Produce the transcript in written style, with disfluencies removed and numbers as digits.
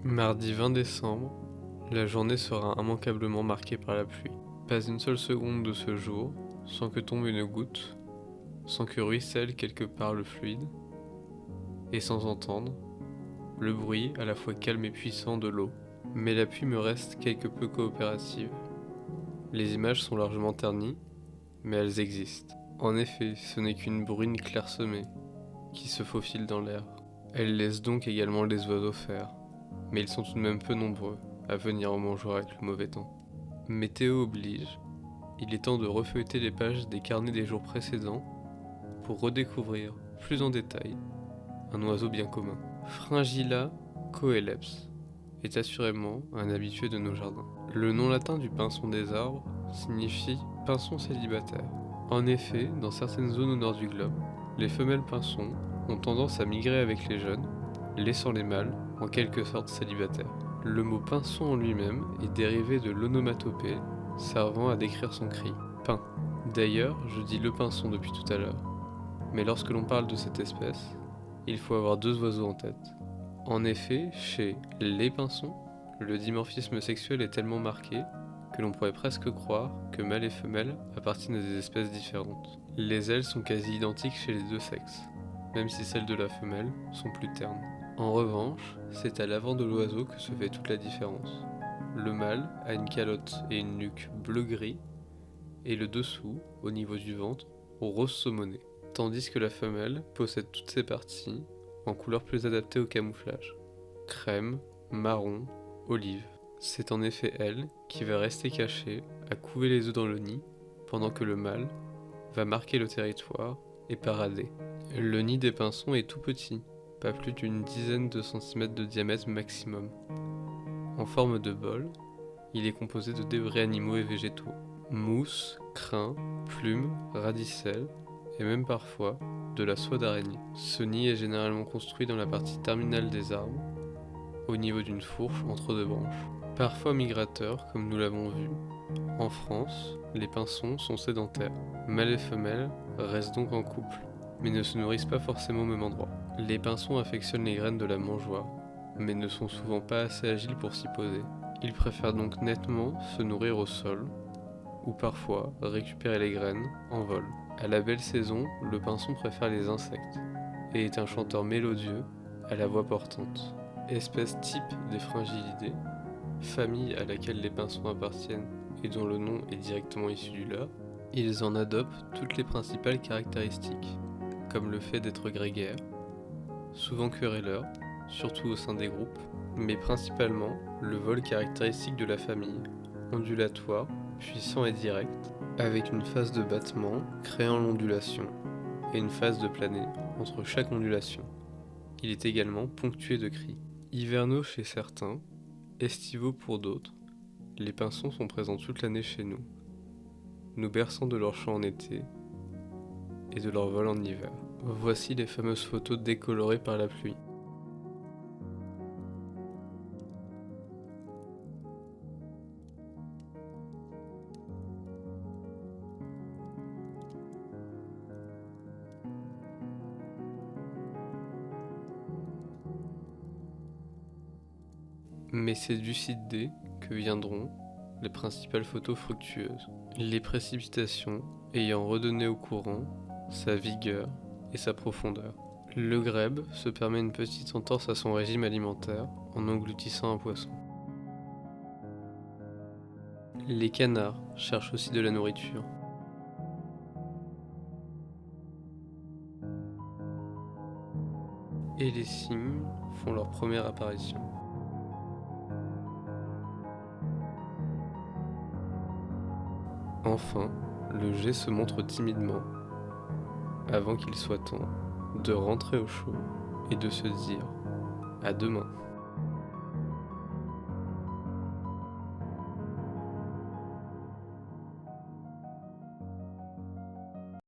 Mardi 20 décembre, la journée sera immanquablement marquée par la pluie. Pas une seule seconde de ce jour, sans que tombe une goutte, sans que ruisselle quelque part le fluide, et sans entendre le bruit à la fois calme et puissant de l'eau. Mais la pluie me reste quelque peu coopérative. Les images sont largement ternies, mais elles existent. En effet, ce n'est qu'une brune clairsemée qui se faufile dans l'air. Elle laisse donc également les oiseaux faire, mais ils sont tout de même peu nombreux à venir au mangeoire avec le mauvais temps. Météo oblige, il est temps de refeuilleter les pages des carnets des jours précédents pour redécouvrir plus en détail un oiseau bien commun. Fringilla coeleps est assurément un habitué de nos jardins. Le nom latin du pinson des arbres signifie pinson célibataire. En effet, dans certaines zones au nord du globe, les femelles pinsons ont tendance à migrer avec les jeunes, laissant les mâles en quelque sorte célibataires. Le mot pinson en lui-même est dérivé de l'onomatopée, servant à décrire son cri, pin. D'ailleurs, je dis le pinson depuis tout à l'heure, mais lorsque l'on parle de cette espèce, il faut avoir deux oiseaux en tête. En effet, chez les pinsons, le dimorphisme sexuel est tellement marqué que l'on pourrait presque croire que mâles et femelles appartiennent à des espèces différentes. Les ailes sont quasi identiques chez les deux sexes, même si celles de la femelle sont plus ternes. En revanche, c'est à l'avant de l'oiseau que se fait toute la différence. Le mâle a une calotte et une nuque bleu-gris, et le dessous, au niveau du ventre, rose saumoné, tandis que la femelle possède toutes ses parties en couleurs plus adaptées au camouflage, crème, marron, olive. C'est en effet elle qui va rester cachée à couver les œufs dans le nid, pendant que le mâle va marquer le territoire et parader. Le nid des pinsons est tout petit, pas plus d'une dizaine de centimètres de diamètre maximum. En forme de bol, il est composé de débris animaux et végétaux, mousse, crin, plumes, radicelles, et même parfois de la soie d'araignée. Ce nid est généralement construit dans la partie terminale des arbres, au niveau d'une fourche entre deux branches. Parfois migrateurs, comme nous l'avons vu, en France, les pinsons sont sédentaires. Mâles et femelles restent donc en couple, mais ne se nourrissent pas forcément au même endroit. Les pinsons affectionnent les graines de la mangeoire, mais ne sont souvent pas assez agiles pour s'y poser. Ils préfèrent donc nettement se nourrir au sol, ou parfois récupérer les graines en vol. À la belle saison, le pinson préfère les insectes, et est un chanteur mélodieux à la voix portante. Espèce type des Fringillidae, famille à laquelle les pinsons appartiennent et dont le nom est directement issu du leur, ils en adoptent toutes les principales caractéristiques, comme le fait d'être grégaires, souvent querelleurs, surtout au sein des groupes, mais principalement le vol caractéristique de la famille, ondulatoire, puissant et direct, avec une phase de battement créant l'ondulation et une phase de planer entre chaque ondulation. Il est également ponctué de cris. Hivernaux chez certains, estivaux pour d'autres, les pinsons sont présents toute l'année chez nous, nous berçant de leur chant en été et de leur vol en hiver. Voici les fameuses photos décolorées par la pluie. Mais c'est du site D que viendront les principales photos fructueuses, les précipitations ayant redonné au courant sa vigueur et sa profondeur. Le grèbe se permet une petite entorse à son régime alimentaire en engloutissant un poisson. Les canards cherchent aussi de la nourriture. Et les cygnes font leur première apparition. Enfin, le jet se montre timidement, avant qu'il soit temps de rentrer au chaud et de se dire à demain.